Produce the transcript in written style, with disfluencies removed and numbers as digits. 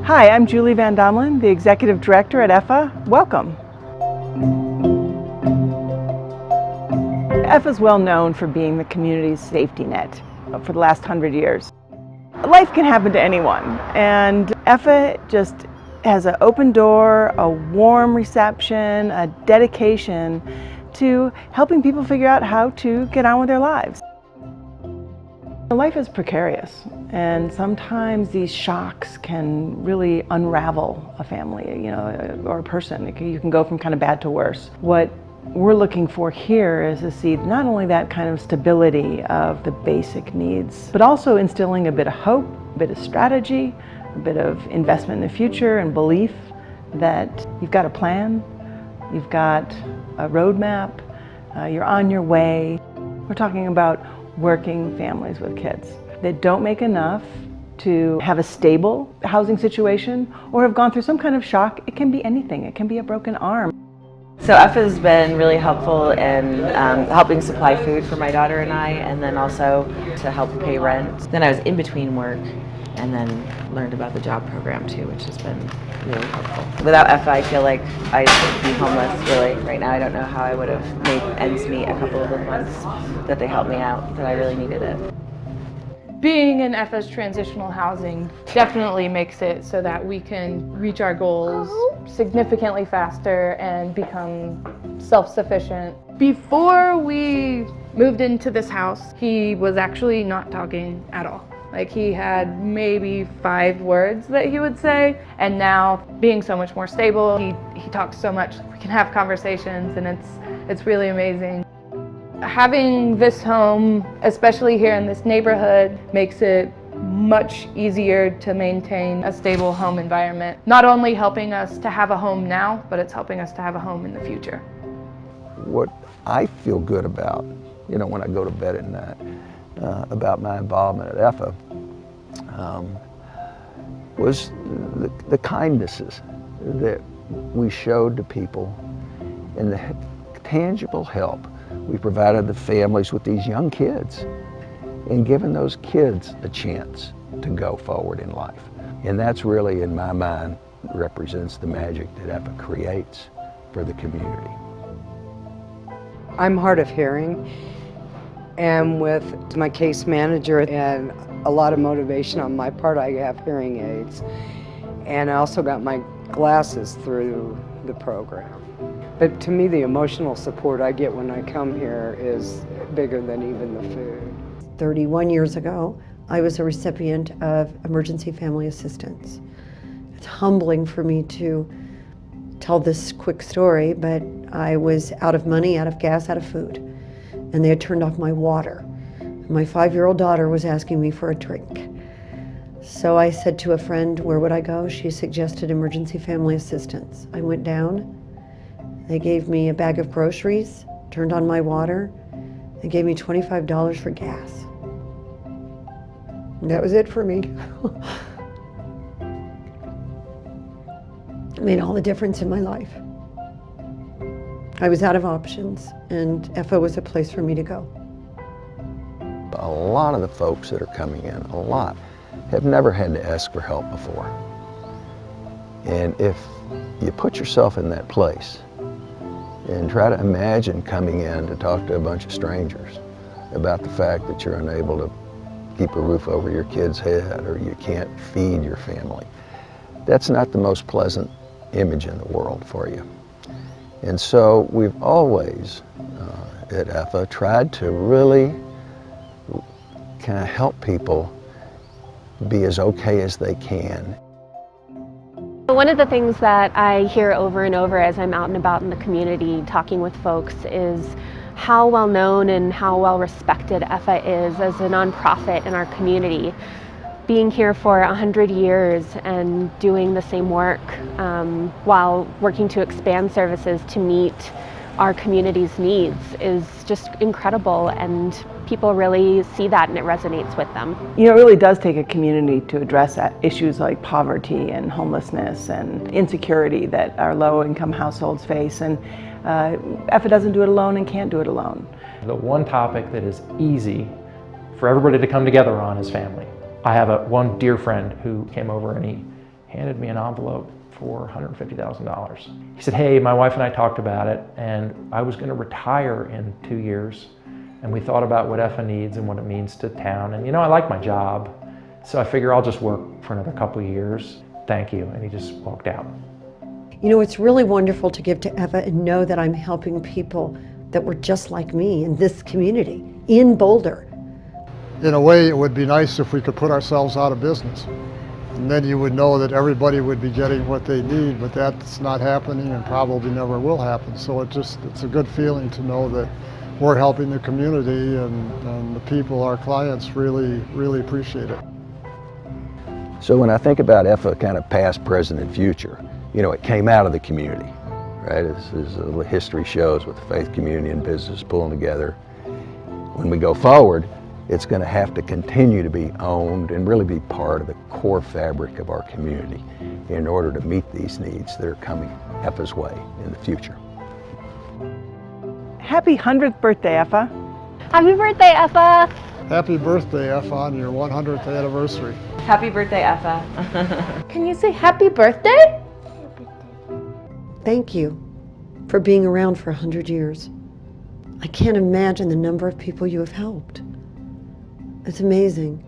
Hi, I'm Julie Van Domelen, the Executive Director at EFA. Welcome. EFA is well known for being the community's safety net for the last 100 years. Life can happen to anyone, and EFA just has an open door, a warm reception, a dedication to helping people figure out how to get on with their lives. Life is precarious, and sometimes these shocks can really unravel a family, or a person. You can go from kind of bad to worse. What we're looking for here is to see not only that kind of stability of the basic needs, but also instilling a bit of hope, a bit of strategy, a bit of investment in the future and belief that you've got a plan, you've got a roadmap, you're on your way. We're talking about working families with kids that don't make enough to have a stable housing situation or have gone through some kind of shock. It can be anything. It can be a broken arm. So EFA has been really helpful in helping supply food for my daughter and I, and then also to help pay rent. Then I was in between work and then learned about the job program too, which has been really helpful. Without EFA, I feel like I'd be homeless, really. Right now, I don't know how I would have made ends meet a couple of the months that they helped me out, that I really needed it. Being in EFA's transitional housing definitely makes it so that we can reach our goals significantly faster and become self-sufficient. Before we moved into this house, he was actually not talking at all. Like, he had maybe 5 words that he would say, and now being so much more stable, he talks so much. We can have conversations, and it's really amazing. Having this home, especially here in this neighborhood, makes it much easier to maintain a stable home environment. Not only helping us to have a home now, but it's helping us to have a home in the future. What I feel good about, when I go to bed at night, about my involvement at EFA, was the kindnesses that we showed to people and the tangible help we provided the families with these young kids and giving those kids a chance to go forward in life. And that's really, in my mind, represents the magic that EFA creates for the community. I'm hard of hearing, and with my case manager and a lot of motivation on my part, I have hearing aids. And I also got my glasses through the program. But to me, the emotional support I get when I come here is bigger than even the food. 31 years ago, I was a recipient of emergency family assistance. It's humbling for me to tell this quick story, but I was out of money, out of gas, out of food, and they had turned off my water. My 5-year-old daughter was asking me for a drink. So I said to a friend, where would I go? She suggested emergency family assistance. I went down. They gave me a bag of groceries, turned on my water, and gave me $25 for gas. And that was it for me. It made all the difference in my life. I was out of options, and EFA was a place for me to go. A lot of the folks that are coming in, have never had to ask for help before. And if you put yourself in that place and try to imagine coming in to talk to a bunch of strangers about the fact that you're unable to keep a roof over your kid's head or you can't feed your family, that's not the most pleasant image in the world for you. And so we've always, at EFA, tried to really kind of help people be as okay as they can. One of the things that I hear over and over as I'm out and about in the community talking with folks is how well known and how well respected EFA is as a nonprofit in our community. Being here for 100 years and doing the same work while working to expand services to meet our community's needs is just incredible, and people really see that and it resonates with them. It really does take a community to address issues like poverty and homelessness and insecurity that our low-income households face, and EFA doesn't do it alone and can't do it alone. The one topic that is easy for everybody to come together on is family. I have one dear friend who came over and he handed me an envelope for $150,000. He said, hey, my wife and I talked about it, and I was going to retire in 2 years, and we thought about what EFA needs and what it means to town, and I like my job, so I figure I'll just work for another couple of years. Thank you. And he just walked out. It's really wonderful to give to EFA and know that I'm helping people that were just like me in this community, in Boulder. In a way, it would be nice if we could put ourselves out of business. And then you would know that everybody would be getting what they need, but that's not happening and probably never will happen. So it's a good feeling to know that we're helping the community, and the people, our clients, really, really appreciate it. So when I think about EFA kind of past, present, and future, it came out of the community, right? As the history shows, with the faith community and business pulling together. When we go forward, it's going to have to continue to be owned and really be part of the core fabric of our community in order to meet these needs that are coming EFA's way in the future. Happy 100th birthday, EFA. Happy birthday, EFA. Happy birthday, EFA, on your 100th anniversary. Happy birthday, EFA. Can you say happy birthday? Thank you for being around for 100 years. I can't imagine the number of people you have helped. It's amazing.